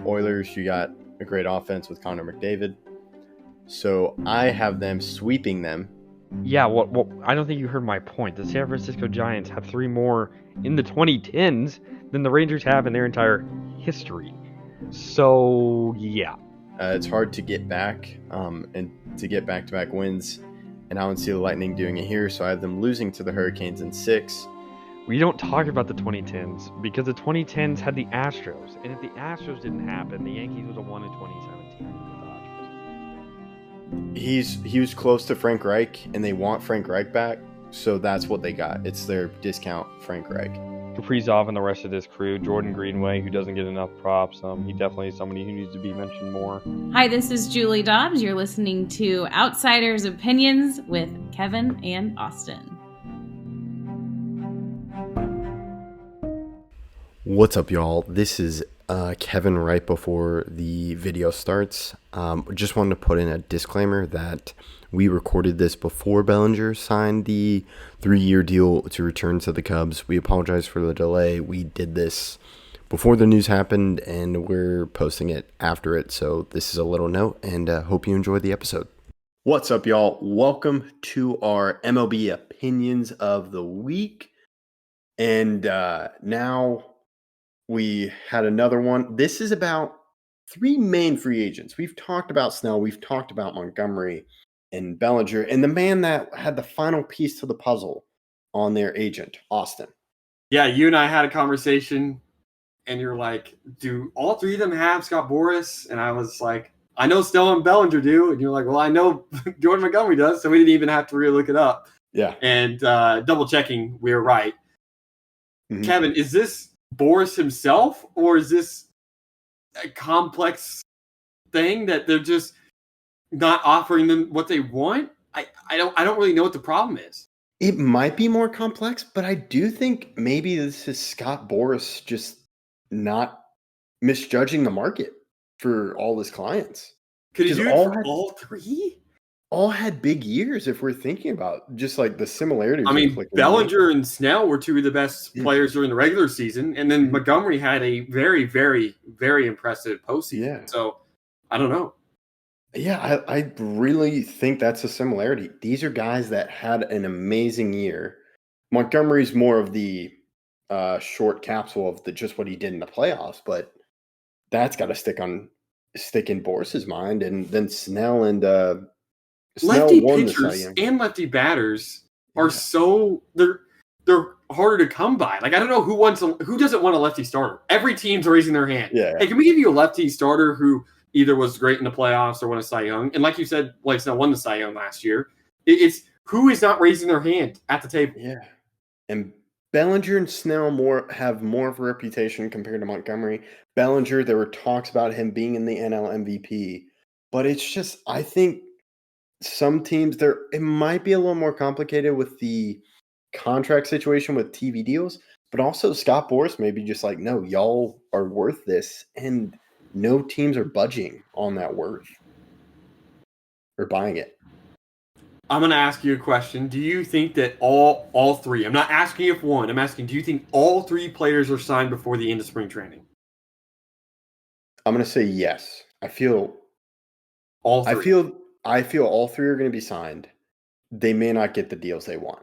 Oilers, you got a great offense with Connor McDavid. So I have them sweeping them. Yeah, well, I don't think you heard my point. The San Francisco Giants have 3 more in the 2010s than the Rangers have in their entire history. So, yeah. It's hard to get back and to get back-to-back wins, and I don't see the Lightning doing it here, so I have them losing to the Hurricanes in 6. We don't talk about the 2010s because the 2010s had the Astros, and if the Astros didn't happen, the Yankees would have won in 2017 with the Dodgers. He was close to Frank Reich, and they want Frank Reich back, so that's what they got. It's their discount Frank Reich. Kaprizov and the rest of this crew, Jordan Greenway, who doesn't get enough props. He definitely is somebody who needs to be mentioned more. Hi, this is Julie Dobbs. You're listening to Outsiders Opinions with Kevin and Austin. What's up, y'all? This is Kevin right before the video starts. Just wanted to put in a disclaimer that we recorded this before Bellinger signed the 3-year deal to return to the Cubs. We apologize for the delay. We did this before the news happened, and we're posting it after it. So this is a little note, and hope you enjoy the episode. What's up, y'all? Welcome to our MLB Opinions of the Week. And now we had another one. This is about 3 main free agents. We've talked about Snell. We've talked about Montgomery and Bellinger. And the man that had the final piece to the puzzle on their agent, Austin. Yeah, you and I had a conversation, and you're like, do all 3 of them have Scott Boras? And I was like, I know Snell and Bellinger do. And you're like, well, I know Jordan Montgomery does, so we didn't even have to really look it up. Yeah. And double checking, we were right. Mm-hmm. Kevin, is this Boras himself, or is this a complex thing that they're just not offering them what they want? I don't really know what the problem is. It might be more complex, but I do think maybe this is Scott Boras just not misjudging the market for all his clients. Could he do it for all 3? All had big years if we're thinking about just like the similarities. I mean, Bellinger and Snell were 2 of the best players during the regular season, and then Montgomery had a very, very, very impressive postseason. Yeah. So, I don't know. Yeah, I really think that's a similarity. These are guys that had an amazing year. Montgomery's more of the short capsule of just what he did in the playoffs, but that's got to stick in Boris's mind. And then Snell and lefty pitchers and lefty batters are so they're harder to come by. Like, I don't know who doesn't want a lefty starter. Every team's raising their hand. Yeah. Hey, can we give you a lefty starter who either was great in the playoffs or won a Cy Young? And like you said, Blake Snell won the Cy Young last year. It's who is not raising their hand at the table. Yeah. And Bellinger and Snell have more of a reputation compared to Montgomery. Bellinger, there were talks about him being in the NL MVP, but it's just, I think some teams it might be a little more complicated with the contract situation with TV deals, but also Scott Boras may be just like, no, y'all are worth this, and no teams are budging on that worth or buying it. I'm going to ask you a question. Do you think that all 3, I'm not asking if one, I'm asking, do you think all 3 players are signed before the end of spring training? I'm going to say yes. I feel all 3. I feel all 3 are going to be signed. They may not get the deals they want.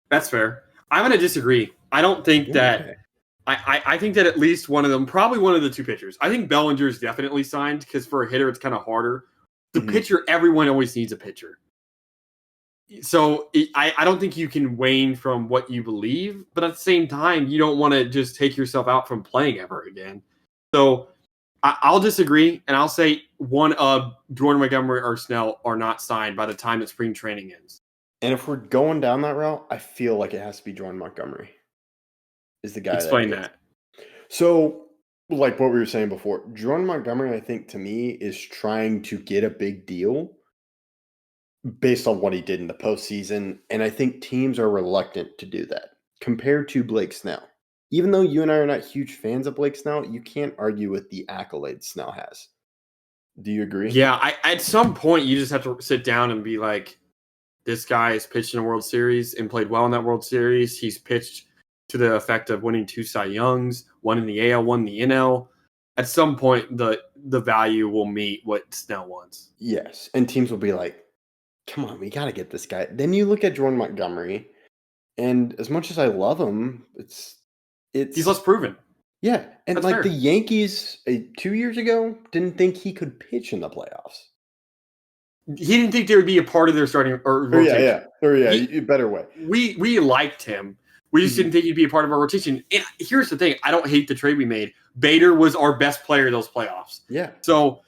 That's fair. I'm going to disagree. I don't think that. Okay. I think that at least one of them, probably one of the 2 pitchers. I think Bellinger is definitely signed because for a hitter, it's kind of harder. The pitcher, everyone always needs a pitcher. So I don't think you can wane from what you believe, but at the same time, you don't want to just take yourself out from playing ever again. So I'll disagree, and I'll say one of Jordan Montgomery or Snell are not signed by the time that spring training ends. And if we're going down that route, I feel like it has to be Jordan Montgomery is the guy. Explain that. So, like what we were saying before, Jordan Montgomery, I think, to me, is trying to get a big deal based on what he did in the postseason, and I think teams are reluctant to do that compared to Blake Snell. Even though you and I are not huge fans of Blake Snell, you can't argue with the accolades Snell has. Do you agree? Yeah, at some point you just have to sit down and be like, this guy has pitched in a World Series and played well in that World Series. He's pitched to the effect of winning 2 Cy Youngs, one in the AL, one in the NL. at some point the value will meet what Snell wants. Yes, and teams will be like, "Come on, we got to get this guy." Then you look at Jordan Montgomery, and as much as I love him, He's less proven. Yeah, and That's like fair. the Yankees 2 years ago didn't think he could pitch in the playoffs. He didn't think there would be a part of their starting or rotation. Better way. We liked him. We just didn't think he'd be a part of our rotation. And here's the thing: I don't hate the trade we made. Bader was our best player in those playoffs. Yeah. So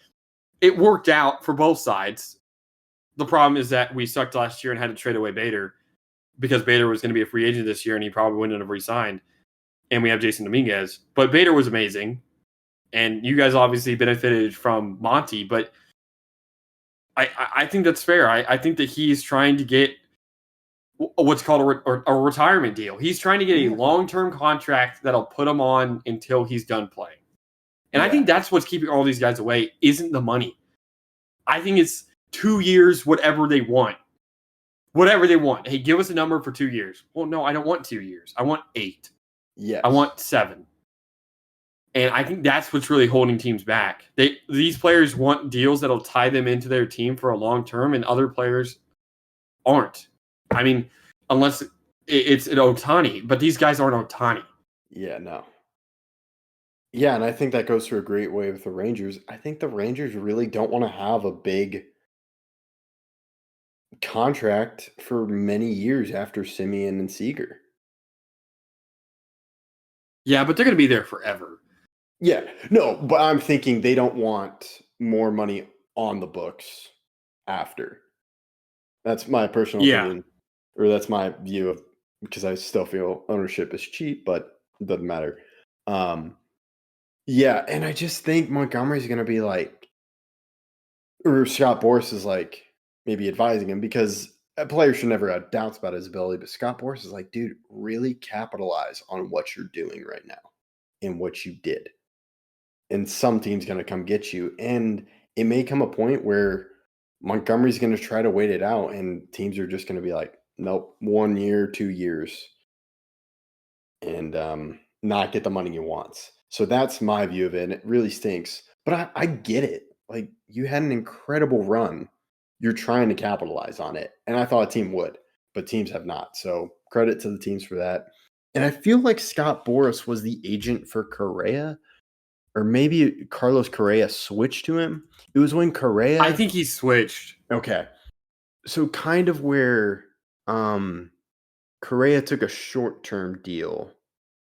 it worked out for both sides. The problem is that we sucked last year and had to trade away Bader because Bader was going to be a free agent this year and he probably wouldn't have re-signed. And we have Jason Dominguez. But Bader was amazing. And you guys obviously benefited from Monty. But I think that's fair. I think that he's trying to get what's called a retirement deal. He's trying to get a long-term contract that'll put him on until he's done playing. And I think that's what's keeping all these guys away, isn't the money. I think it's 2 years, whatever they want. Whatever they want. Hey, give us a number for 2 years. Well, no, I don't want 2 years. I want 8. Yes. I want 7. And I think that's what's really holding teams back. These players want deals that'll tie them into their team for a long term, and other players aren't. I mean, unless it's an Ohtani, but these guys aren't Ohtani. Yeah, no. Yeah, and I think that goes through a great way with the Rangers. I think the Rangers really don't want to have a big contract for many years after Simeon and Seager. Yeah, but they're going to be there forever. Yeah, no, but I'm thinking they don't want more money on the books after. That's my personal opinion, or that's my view of, because I still feel ownership is cheap, but it doesn't matter. Yeah, and I just think Montgomery's going to be like, or Scott Boras is like maybe advising him, because a player should never have doubts about his ability, but Scott Boras is like, dude, really capitalize on what you're doing right now and what you did. And some team's going to come get you. And it may come a point where Montgomery's going to try to wait it out, and teams are just going to be like, nope, 1 year, 2 years, and not get the money he wants. So that's my view of it, and it really stinks. But I get it. Like, you had an incredible run. You're trying to capitalize on it. And I thought a team would, but teams have not. So credit to the teams for that. And I feel like Scott Boras was the agent for Correa, or maybe Carlos Correa switched to him. It was when Correa... I think he switched. Okay. So kind of where Correa took a short-term deal.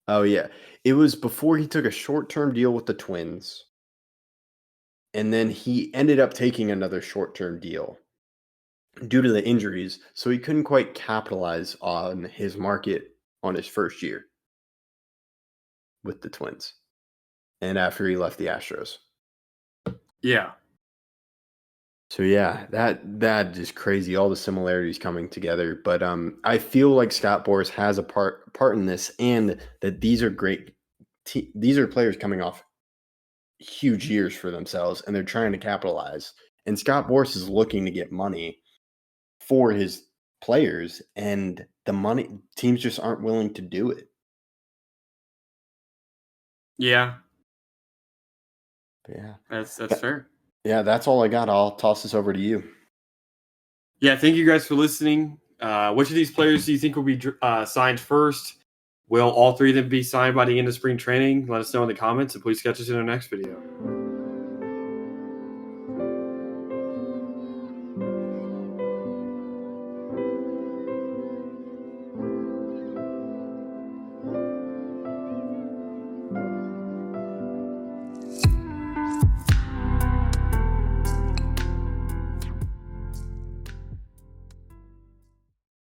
Oh, yeah. It was before he took a short-term deal with the Twins. And then he ended up taking another short-term deal due to the injuries. So he couldn't quite capitalize on his market on his first year with the Twins. And after he left the Astros. Yeah. So yeah, that is crazy. All the similarities coming together, but I feel like Scott Boras has a part in this, and that these are great. These are players coming off huge years for themselves, and they're trying to capitalize. And Scott Boras is looking to get money for his players, and the money teams just aren't willing to do it. Yeah. But yeah, that's fair. Yeah, that's all I got. I'll toss this over to you. Yeah, thank you guys for listening. Which of these players do you think will be signed first? Will all 3 of them be signed by the end of spring training? Let us know in the comments, and please catch us in our next video.